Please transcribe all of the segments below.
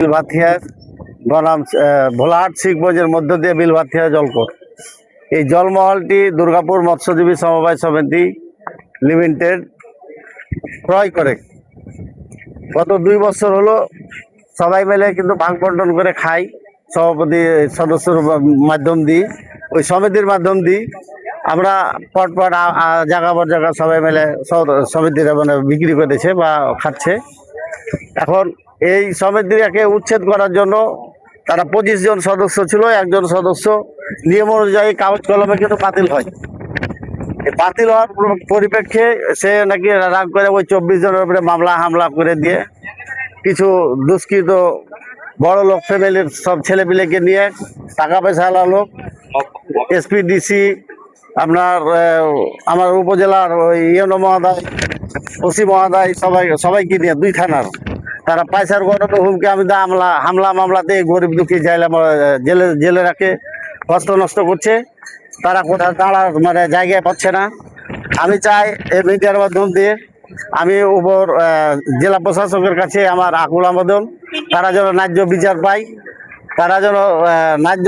বিলভাথিয়া বনাম ভোলাহাট শিখগঞ্জের মধ্য দিয়ে বিলভাথিয়া জলকর। এই জলমহলটি দুর্গাপুর মৎস্যজীবী সমবায় সমিতি লিমিটেড ক্রয় করে। গত 2 বছর হলো সবাই মিলে কিন্তু ভাগ বন্টন করে খাই। সভাপতি সদস্যর মাধ্যম দিই, ওই সমিতির মাধ্যম দিই। আমরা পটপট জায়গা পর জায়গা সবাই মিলে সমিতিরা মানে বিক্রি করেছে বা খাচ্ছে। এখন এই সমিতিকে উচ্ছেদ করার জন্য তারা 25 জন সদস্য ছিল, একজন সদস্য নিয়ম অনুযায়ী কাগজ কলমে কিন্তু বাতিল হয়। এই বাতিল হওয়ার পরিপ্রেক্ষে সে নাকি রাগ করে ওই 24 জনের উপরে মামলা হামলা করে দিয়ে কিছু দুষ্কৃত বড় লোক ফ্যামিলির সব ছেলেপিলেকে নিয়ে টাকা পয়সা লোক এসপিডিসি আপনার আমার উপজেলার ওই ইউনো মহোদয়, ওসি মহোদয় সবাইকে নিয়ে 2 থানার তারা পয়সার গণত হুমকি আমি হামলা মামলাতে গরিব দুঃখী জেলে রাখে, কষ্ট নষ্ট করছে। তারা কোথাও দাঁড়ার মানে জায়গায় পাচ্ছে না। আমি চাই এই মিডিয়ার মাধ্যম দিয়ে আমি উপর জেলা প্রশাসকের কাছে আমার আকুল আবেদন, তারা যেন ন্যায্য বিচার পায়। তারা যেন ন্যায্য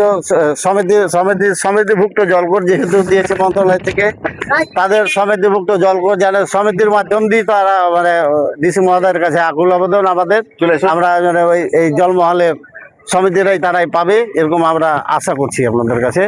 সমিতিভুক্ত জলকর যেহেতু দিয়েছে মন্ত্রণালয় থেকে, তাদের সমিতিভুক্ত জলকর যেন সমিতির মাধ্যম দিয়ে তারা মানে ডিসি মহোদয়ের কাছে আকুল আবেদন আমাদের। আমরা এই জলমহলে সমিতিরাই তারাই পাবে এরকম আমরা আশা করছি আপনাদের কাছে।